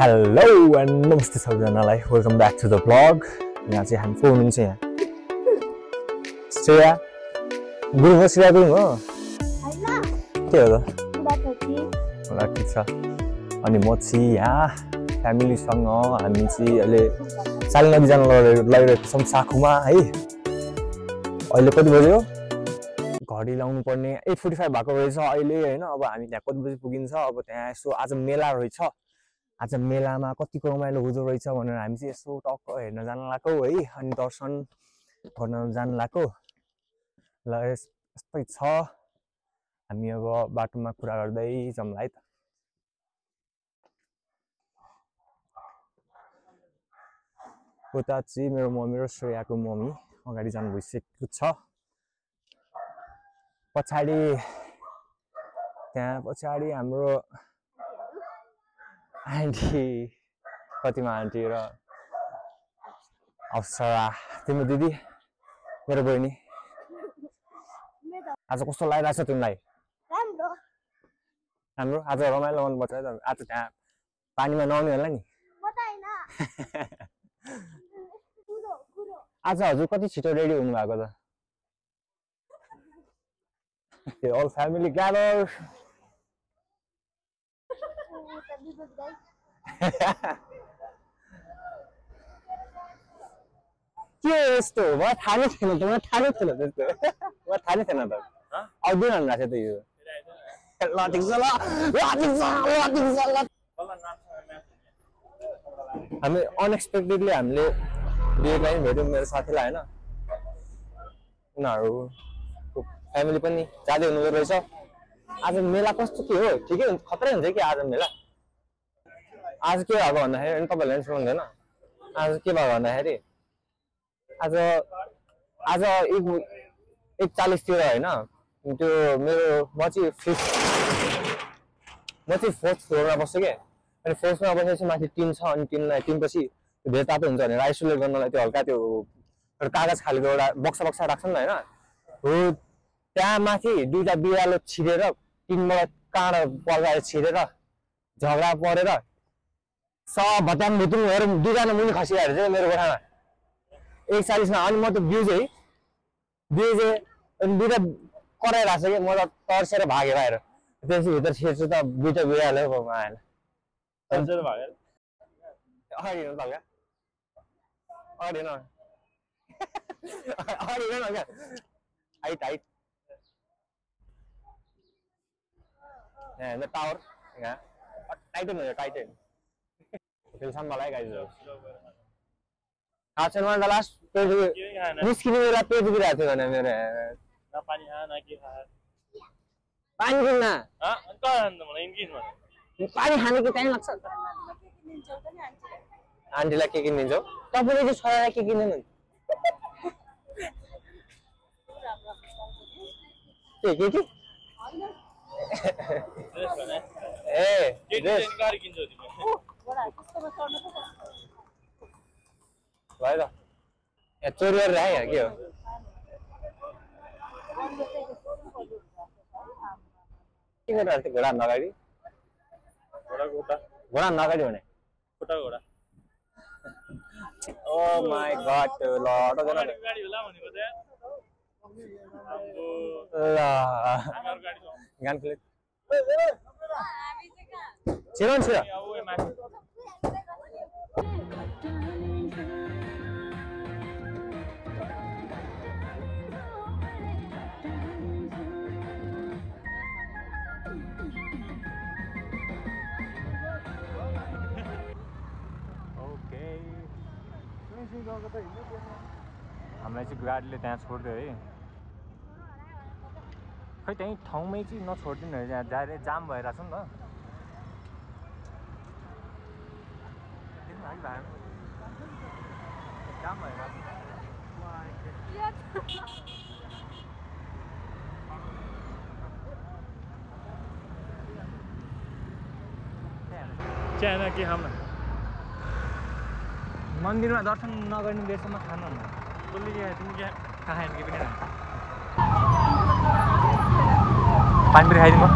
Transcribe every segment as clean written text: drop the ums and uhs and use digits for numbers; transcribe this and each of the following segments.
Hello and नमस्ते सबैजनालाई welcome back to the blog. यहाँ चाहिँ हामी को हुनुहुन्छ यहाँ श्रेया गुरुङ हो श्रेया गुरुङ हो के हो त ल ठिक छ। अनि म चाहिँ यहाँ फ्यामिलीसँग हामी चाहिँ अहिले साली नदी जान लागिरहेको छौँ साखुमा है। अहिले कति बज्यो घडी लाउनु पर्ने 8:45 भएको रहेछ अहिले होइन। अब हामी त्यहाँ कति बजी पुगिन्छ। अब त्यहाँ यसो आज मेला रहेछ। आज मेलामा कतिको रमाइलो हुँदो रहेछ भनेर हामी चाहिँ यसो टक्क हेर्न जान लागेको है। अनि दर्शन गर्न जान लागेको ल यस्तै छ। हामी अब बाटोमा कुरा गर्दै जाउँला है त। उता चाहिँ मेरो मम्मी र श्रेयाको मम्मी अगाडि जानु भइसकेको छ। पछाडि त्यहाँ पछाडि हाम्रो आन्टी प्रतिमा आन्टी र अप्सरा तिम्रो दिदी मेरो बहिनी। आज कस्तो लागिरहेको छ तिमीलाई? राम्रो आज रमाइलो गर्नुपर्छ है त। आज त्यहाँ पानीमा नुहाउने होला नि। आज हजुर कति छिटो रेडी हुनु भएको त? All family gather. के यस्तो म थाहा थिएन त। म थाहा थिएन त्यस्तो। म थाहा थिएन त। आउँदैन भन्नु भएको थियो त यो। ल ठिक छ ल हामी अनएक्सपेक्टेडली हामीले डेलाई भेट्यौँ मेरो साथीलाई होइन। उनीहरू फ्यामिली पनि जाँदै हुनुहुँदो रहेछ। आज मेला कस्तो के हो? ठिकै हुन्छ खतरै हुन्छ कि आज मेला? आज के भएको भन्दाखेरि तपाईँहरूले सुन्नुहुँदैन। आज के भयो भन्दाखेरि आज 1:40 होइन त्यो मेरो म चाहिँ 4th फ्लोरमा बस्छु क्या। अनि 4thमा बसेपछि माथि टिन छ। अनि टिनपछि धेरै तातो हुन्छ भनेर आइसोलेट गर्नलाई त्यो हल्का त्यो कागज खालेको एउटा बक्सा राख्छ नि होइन। हो त्यहाँ माथि दुईवटा बिरालो छिरेर टिनबाट काँडा पड्काएर छिरेर झगडा परेर सब भत्याङ भुतुङ भएर दुईजना मुनि खसिरहेको चाहिँ मेरो कोठामा 1:40मा। अनि म त बिउजे अनि दुईवटा कराइरहेको छ कि म त तर्सेर भागेँ बाहिर। त्यसपछि भित्र छिर्छु त दुईवटा बिरालो आएन। हाइट टावर यहाँ टाइटन हो टाइटन होटेलसम्म मलाई गाइजहरू खाएको छैन मलाई त लास्ट निस्किने बेला पेट दुखिरहेको थियो भने मेरो पानी किन्न पानी खानु कि टाइम लाग्छ। आन्टीलाई के किनिदिन्छौ? तपाईँले चाहिँ छोरालाई के किन्दैन के भयो त यहाँ चोरी गरेर आयो के हो? के गरिरहेको थियो घोडा नगाडी? घोडा नगाडी भने ओ माई गॉड ल अटोजना गान प्लेट छिरो हामीलाई चाहिँ गाडीले त्यहाँ छोड्दियो है। खै त्यहीँ ठाउँमै चाहिँ नछोडिदिनु है। त्यहाँ डाइरेक्ट जाम भइरहेको छ नि त। जाम भइरहेको चाहना कि हम मन्दिरमा दर्शन नगर्ने बेरसम्म खानु बोली क्या तुम क्या कहाँ है पानी पनि खाइदिनु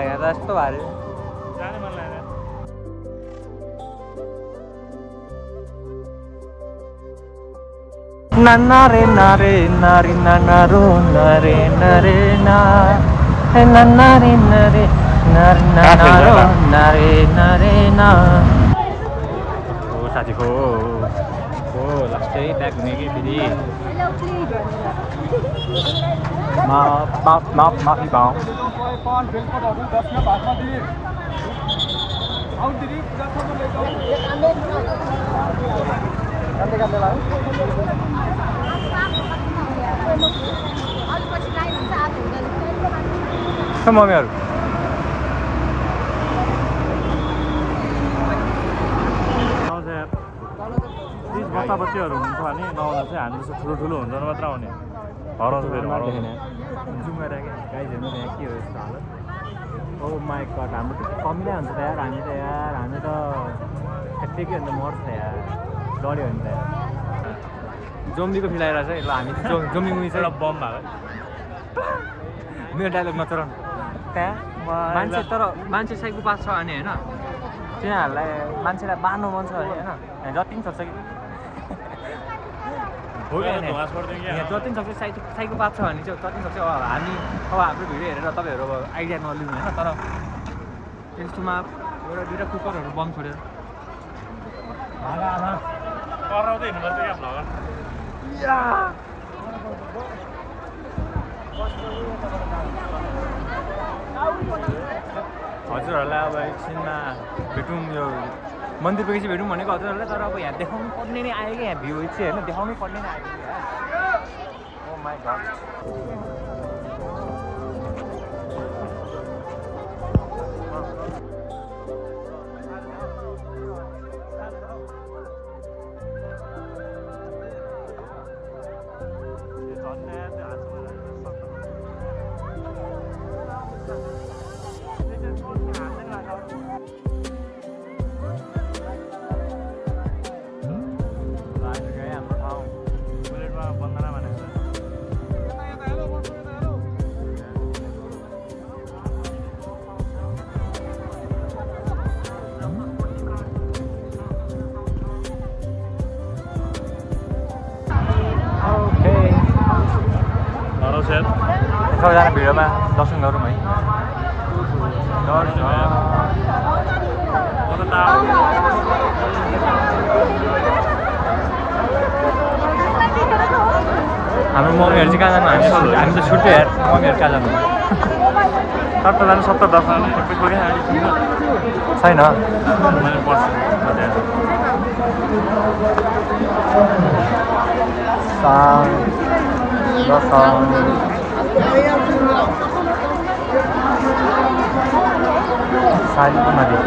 लाग्यो त यस्तो भारी जाने मन लागेन नाना रे नारे नारी नाना रो नारे नारे ना हे नाना रे नारे नारी नाना रो नारे नारे ना ओ साथीको ओ लास्टै ब्याग हुने कि फेरि माफी पाऊँ मम्मीहरू बच्चा बच्चीहरू हुन्छ भने नआउनु चाहिँ हामी जस्तो ठुलो हुन्छ मात्र आउने हराउँछ फेरि हराउँदैन जुमेर गाइजहरू यहाँ के हो यस्तो हालत ओ माई गड हाम्रो त कमिँदै हुन्छ त यार हामी त ठ्याक्कै अन्त मर्छ त यार डढ्यो भने त यार जम्बीको फिल आइरहेको छ ल हामी जम्बी मुभी चाहिँ बम भएको मेरो डाइलग नचराउनु त्यहाँ मान्छे साइकोपाथ छ भने होइन तिनीहरूलाई मान्छेलाई बार्नु मन छ भने होइन जति पनि सक्छ कि यहाँ जति पनि सक्छ साइकोपाथ छ भने चाहिँ जति पनि सक्छ हामी अब हाम्रो भिडियो हेरेर तपाईँहरू अब आइडिया नलिनु होइन तर त्यस्तोमा एउटा दुइटा कुकरहरू बम छोडेर कराउँदै हिँड्नुपर्छ क्या भ्लगर हजुरहरूलाई अब एकछिनमा भेटौँ यो मन्दिर पुगेपछि भेटौँ भनेको हजुरहरूलाई तर अब यहाँ देखाउनु पर्ने नै आयो कि यहाँ भ्यू चाहिँ होइन देखाउनु पर्ने नै आयो कि ओ माई गड सबैजना भिडियोमा दर्शन गरौँ है हाम्रो मम्मीहरू चाहिँ कहाँ जानु हामी त छुट्यो यार मम्मीहरू कहाँ जानु 70 जानु 70 दर्शन छैन मैले पर्छ सालीको नदी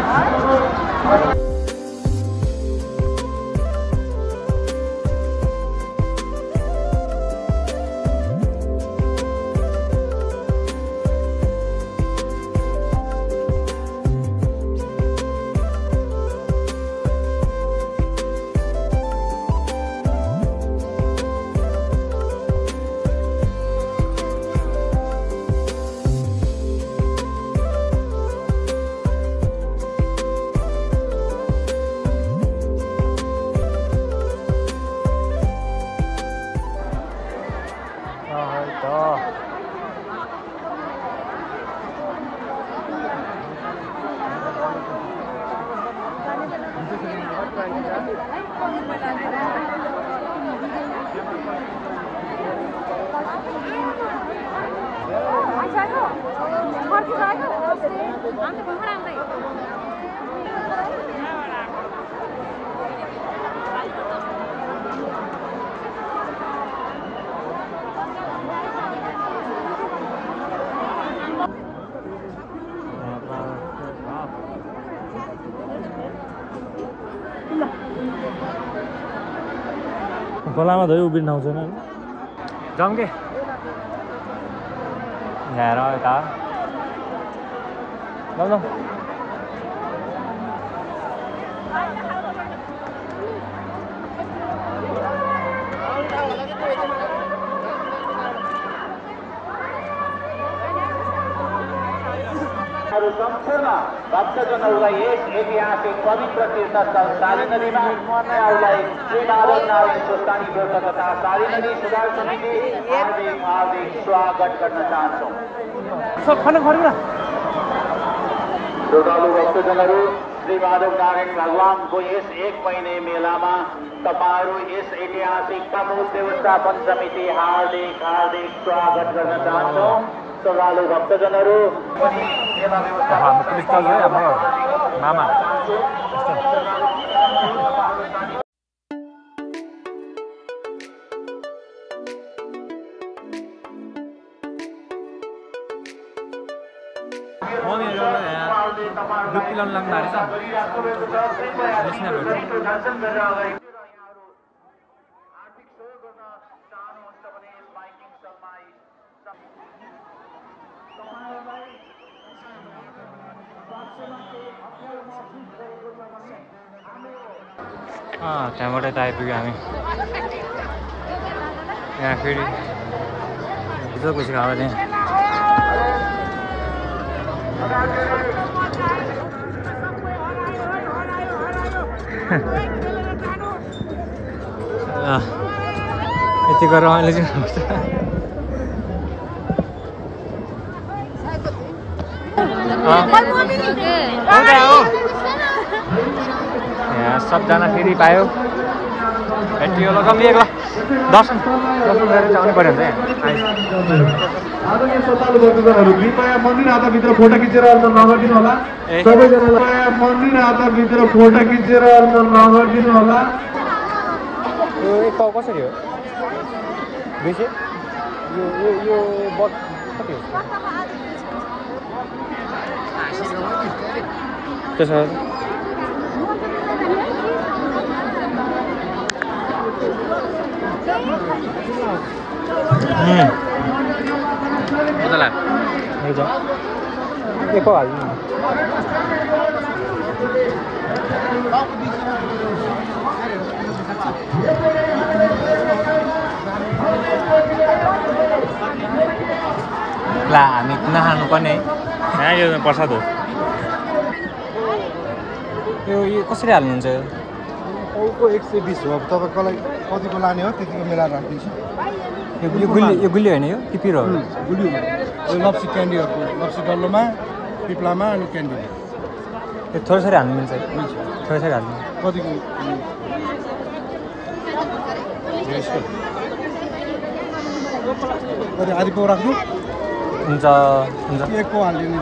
खोलामा धोइ उभिन ठाउँ छैन जाउँ के यहाँ यता जाउँ सम्पूर्ण भक्तजनहरूलाई यस ऐतिहासिक पवित्र तीर्थस्थल साली नदीमा उहाँहरूलाई श्रीमाधव नारायण गोस्वामी गोष्ठ तथा साली नदी सुधार समिति हार्दिक हार्दिक स्वागत गर्न चाहन्छौँ। श्रद्धालु भक्तजनहरू, श्री माधव नारायण भगवानको यस 1 महिने मेलामा तपाईहरू यस ऐतिहासिक प्रमुख व्यवस्थापन समिति हार्दिक हार्दिक स्वागत गर्न चाहन्छौँ। श्रद्धालु भक्तजनहरू पनि मेला मामा त्यहाँबाट त आइपुग्यो हामी यहाँ फेरि बुझ्दै खुसी खाएको थिएँ यति गरेर अहिले चाहिँ यहाँ सबजना फेरि पायो भेटियो ल कमिएको ल दर्शन गरेर चाहिँ आउनु पऱ्यो हुन्छ आदरणीय श्रद्धालु भक्तजनहरू कृपया मन्दिर हातभित्र फोटो खिचेर हाल्न नगरिदिनु होला। सबैजनालाई मन्दिर हातभित्र फोटो खिचेर हाल्न नगरिदिनु होला। यो एक पाउ कसरी हो 200 यो बट कति हो त्यसो एक पाउ हाल्नु ला हामी नखानु पर्ने यो प्रसाद हो यो कसरी हाल्नुहुन्छ टाउको 120 हो। तपाईलाई कतिको लाने हो त्यतिको मिलाएर राखिदिन्छु। यो गुलियो होइन यो कि पिरो गुलियो यो लप्सी क्यान्डीहरूको लप्सी डल्लोमा पिप्लामा अनि क्यान्डी यो थोरै हाल्नु मिल्छ थोरै हाल्नु कतिको कति आधी पाउ राख्नु हुन्छ हुन्छ एक पाउ हालिदिनु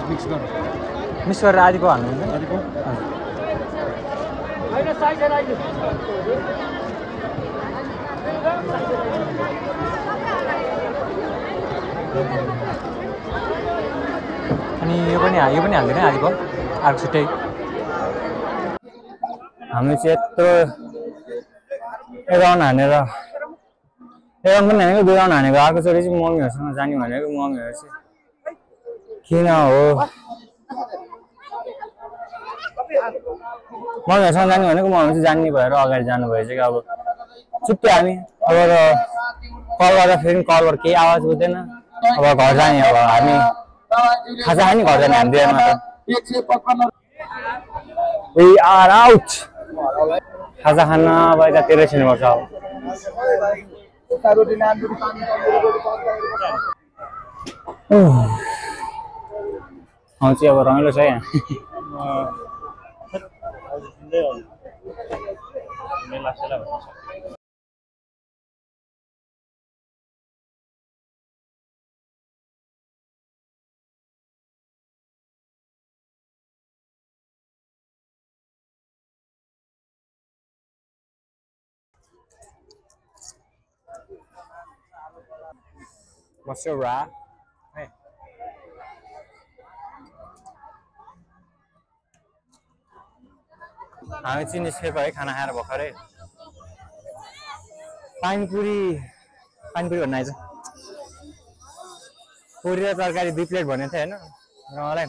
मिक्स गरेर आधी पाउ हाल्नुहुन्छ आधी पाउ अनि यो पनि हाल्दैन आधी पाउ अर्को छुट्टै हामी चाहिँ यत्रो एक राउन्ड हानेर एक राउन्ड पनि हानेको 2 राउन्ड हानेको अर्कोचोटि चाहिँ मम्मीहरूसँग जाने भनेको मम्मीहरू चाहिँ किन हो मम्मीहरूसँग जाने भनेको मम्मी चाहिँ जान्ने भएर अगाडि जानु भएछ कि अब छुट्यो हामी अब कल गर्दा फेरि कलबाट केही आवाज हुँदैन अब घर जाने अब हामी खाजा खाने घर जाने हामी बिहामा त वी आर आउट खाजा खान अब यतातिर छिर्नुपर्छ अब चाहिँ अब रमाइलो छ यहाँ What's your rap? Hey. हामी चाहिँ निस्केको है खाना खाएर भर्खरै पानीपुरी भन्न आएछ पुरी र तरकारी 2 प्लेट भनेको थियो हैन र मलाई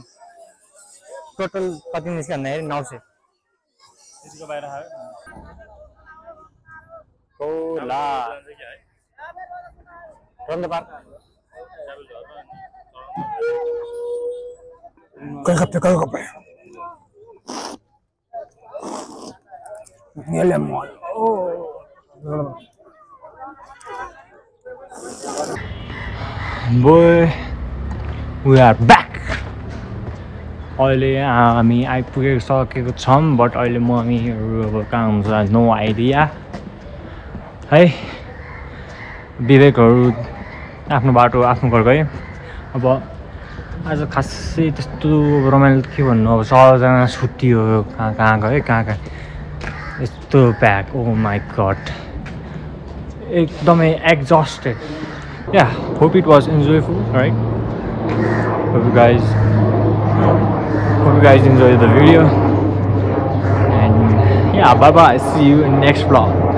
टोटल कति निस्क्यो भन्दाखेरि 900 त्यसको बाहिर खायो कोला रन्द park Kagapay. Boy, we are back. अहिले हामी आइपुगिसकेको छौँ बट अहिले हामीहरू अब कहाँ हुन्छ नो आइडिया है विवेकहरू आफ्नो बाटो आफ्नो घर गए अब आज खासै त्यस्तो रमाइलो के भन्नु अब सबजना छुट्टी हो कहाँ कहाँ गए कहाँ यस्तो प्याक ओ माई गड एकदमै exhausted yeah hope it was enjoyful right hope you guys enjoy the video and yeah bye bye see you in next vlog.